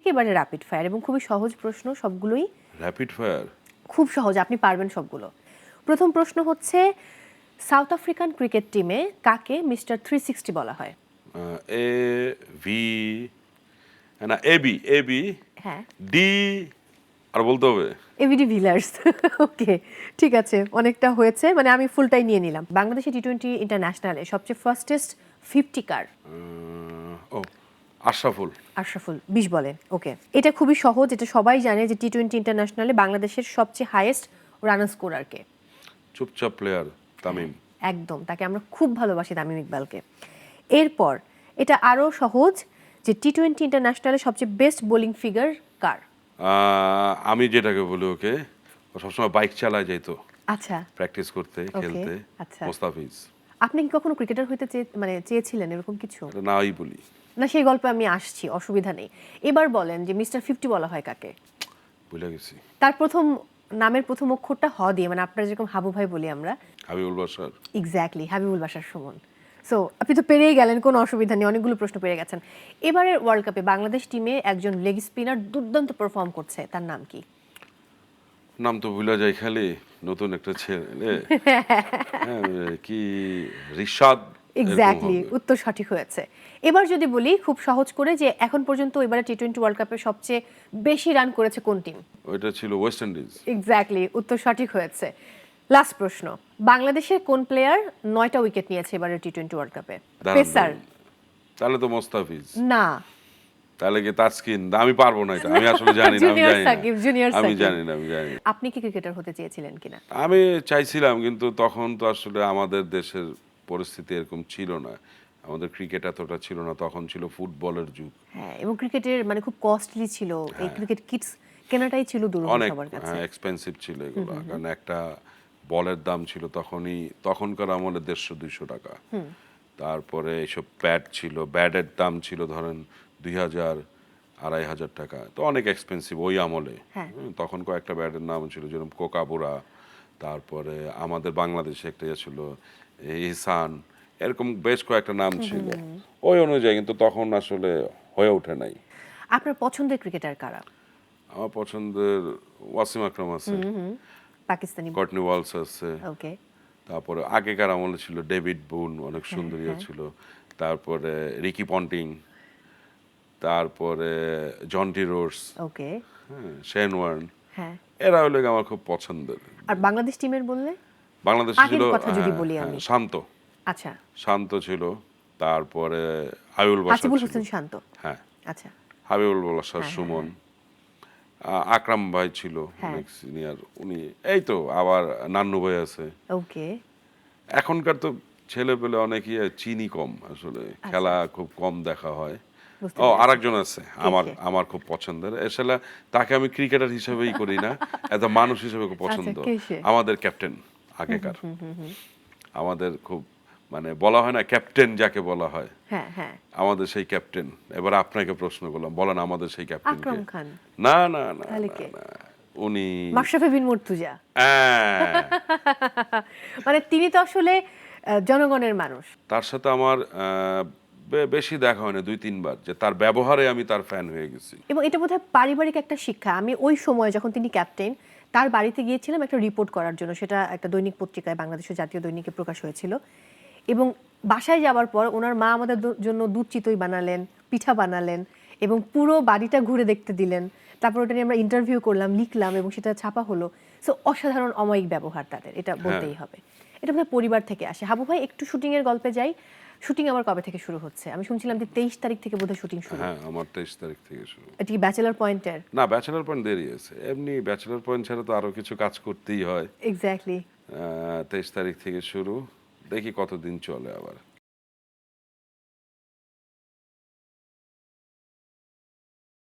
একেবারে rapid fire এবং খুবই সহজ প্রশ্ন সবগুলোই। Rapid fire? খুব সহজ, আপনি পারবেন সবগুলো। প্রথম প্রশ্ন হচ্ছে, সাউথ আফ্রিকান ক্রিকেট টিমে কাকে মিস্টার 360 বলা হয়? এ ভি না এবি এবি হ্যাঁ, ডি আর বলতে হবে। এবিডি ভিলার্স। ওকে, ঠিক আছে, অনেকটা হয়েছে, মানে আমি ফুলটাই নিয়ে নিলাম। বাংলাদেশে টি-20 ইন্টারন্যাশনালে সবচেয়ে ফার্স্টেস্ট 50 কার? ও আশরাফুল। আশরাফুল, 20 বলেন। ওকে, এটা খুবই সহজ, এটা সবাই জানে যে টি-20 ইন্টারন্যাশনালে বাংলাদেশের সবচেয়ে হাইয়েস্ট রান স্কোরারকে? চুপচাপ প্লেয়ার তামিম। একদম, তাকে আমরা খুব ভালোবাসি, তামিম ইকবালকে। এরপর এটা আরও সহজ, যে টি-20 ইন্টারন্যাশনালে সবচেয়ে বেস্ট বোলিং ফিগার কার? আমি যেটাকে বলি ওকে, ও সবসময় বাইক চালায় যেত আচ্ছা, প্র্যাকটিস করতে খেলতে। আচ্ছা। মোস্তাফিজ। আপনি কি কখনো ক্রিকেটার হইতে চেয়েছিলেন এরকম কিছু? এটা নাই বলি। না, সেই গল্পে আমি আসছি, অসুবিধা নেই। এবার বলেন যে মিস্টার 50 বলা হয় কাকে? ভুলে গেছি। তার নামের প্রথম অক্ষরটা হ দিয়ে, মানে আপনারা যেরকম হাবু ভাই বলি আমরা। হাবিবুল বাশার। এক্স্যাক্টলি, হাবিবুল বাশার সুমন। সো আপনি তো পেরেই গেলেন, কোনো অসুবিধা নেই, অনেকগুলো প্রশ্ন পেরে গেছেন। এবারের ওয়ার্ল্ড কাপে বাংলাদেশ টিমে একজন লেগ স্পিনার দুর্দান্ত পারফর্ম করছে, তার নাম কি? নাম তো ভুলে যাই খালি। নতুন একটা ছেলে, কি রিশাদ। এক্স্যাক্টলি, উত্তর সঠিক হয়েছে। এবার যদি বলি খুব সহজ করে, যে এখন পর্যন্ত এবারে টি-20 ওয়ার্ল্ড কাপে সবচেয়ে বেশি রান করেছে কোন টিম? ওইটা ছিল ওয়েস্ট ইন্ডিজ। এক্স্যাক্টলি, উত্তর সঠিক হয়েছে। লাস্ট প্রশ্ন, বাংলাদেশের কোন প্লেয়ার 9টা উইকেট নিয়েছে এবারে টি-20 ওয়ার্ল্ড কাপে? পেসার? তাহলে তো মোস্তাফিজ। না, তাহলে কি তাসকিন? আমি পারবো না এটা, আমি আসলে জানি না, জুনিয়র সাকিব, জুনিয়র আমি সাকিব। জানি না, আমি জানি না। আপনি কি ক্রিকেটার হতে চেয়েছিলেন কিনা? আমি চাইছিলাম, কিন্তু তখন তো আসলে আমাদের দেশের পরিস্থিতি এরকম ছিল না, আমাদের ক্রিকেট এতটা ছিল না, তখন ছিল ফুটবলের যুগ। হ্যাঁ, এবং ক্রিকেটের মানে খুব কস্টলি ছিল, এই ক্রিকেট কিটস কেনাটাই ছিল দুরূহ অনেক সবার কাছে। এক্সপেন্সিভ ছিল এগুলো, কারণ একটা বলের দাম ছিল তখনকার আমলে 150-200 টাকা। তারপরে এইসব ব্যাট ছিল, ব্যাটের দাম ছিল ধরেন 2000-2500 টাকা, তো অনেক এক্সপেন্সিভ ওই আমলে। হ্যাঁ। তখন কয়েকটা ব্যাটের নাম ছিল, যেরকম কোকাবুরা, তারপরে আমাদের বাংলাদেশে একটা ইয়ে ছিল ইহসান, এরকম বেশ কয়েকটা নাম ছিল ওই অনুযায়ী, কিন্তু তখন আসলে হয়ে ওঠে নাই। আপনার পছন্দের ক্রিকেটার কারা? আমার পছন্দের ওয়াসিম আকরাম আছে, পাকিস্তানি। কর্টনি ওয়ালস আছে, ওকে। তারপরে আগেকার আমলে ছিল ডেভিড বুন, অনেক সুন্দর ছিল, তারপরে রিকি পন্টিং, তারপরে জন্টি রোডস, ওকে। হ্যাঁ, শেন ওয়ার্ন, হ্যাঁ। এরা হলো আমার খুব পছন্দের। আর বাংলাদেশ টিমের বললে? বাংলাদেশ ছিল, আগের কথা যদি বলি আমি। শান্ত। আচ্ছা। শান্ত ছিল, তারপরে হাবিবুল বাশার হাসিবুল ছিল। হোসেন শান্ত। হ্যাঁ, আচ্ছা। হাবিবুল বাশার, সুমন, আকরাম ভাই ছিল অনেক সিনিয়র, উনি এই তো, আবার নান্নু ভাই আছে। ওকে। এখনকার তো ছেলে পেলে অনেকই চিনি কম, আসলে খেলা খুব কম দেখা হয়। বুঝতে ও পেরেছি। আরেকজন আছে আমার কে? আমার খুব পছন্দের, আসলে তাকে আমি ক্রিকেটার হিসেবেই করি না, এত মানুষ হিসেবে খুব পছন্দ। কে সে? আমাদের ক্যাপ্টেন আগেকার, আমাদের খুব, মানে বলা হয় না ক্যাপ্টেন যাকে বলা হয়, হ্যাঁ, হ্যাঁ। আমাদের সেই ক্যাপ্টেন। এবার আপনাকে প্রশ্ন করলাম, বলেন আমাদের সেই ক্যাপ্টেন কে? আকরাম খান। না না না তাহলে না, কে? না, উনি মাশরাফি বিন মুর্তজা। হ্যাঁ। মানে তিনি তো আসলে জনগণের মানুষ। তার সাথে আমার বেশি দেখা হয় না, 2-3 বার, যে তার ব্যবহারে আমি তার ফ্যান হয়ে গেছি। এবং এটা বোধহয় পারিবারিক একটা শিক্ষা। আমি ওই সময় যখন তিনি ক্যাপ্টেন, তার বাড়িতে গিয়েছিলাম একটা রিপোর্ট করার জন্য, সেটা একটা দৈনিক পত্রিকায়, বাংলাদেশের জাতীয় দৈনিকে প্রকাশ হয়েছিল। এবং বাসায় যাওয়ার পর ওনার মা আমাদের জন্য দুধ চিতই বানালেন, পিঠা বানালেন, এবং পুরো বাড়িটা ঘুরে দেখতে দিলেন। তারপর ওটা নিয়ে আমরা ইন্টারভিউ করলাম, লিখলাম, এবং সেটা ছাপা হলো। সো অসাধারণ অমায়িক ব্যবহার তাদের, এটা বলতেই হবে। এটা বোধহয় পরিবার থেকে আসে। হাবু ভাই, একটু শুটিংয়ের গল্পে যাই। শুটিং আবার কবে থেকে শুরু হচ্ছে? আমি শুনছিলাম যে 23 তারিখ থেকে বোধহয় শুটিং শুরু। হ্যাঁ, আমার 23 তারিখ থেকে শুরু। এটা কি ব্যাচেলর পয়েন্টের? না, ব্যাচেলর পয়েন্ট দেরি আছে, এমনি ব্যাচেলর পয়েন্ট ছাড়া তো আরো কিছু কাজ করতেই হয়। এক্স্যাক্টলি। 23 তারিখ থেকে শুরু, দেখি কতদিন চলে আবার।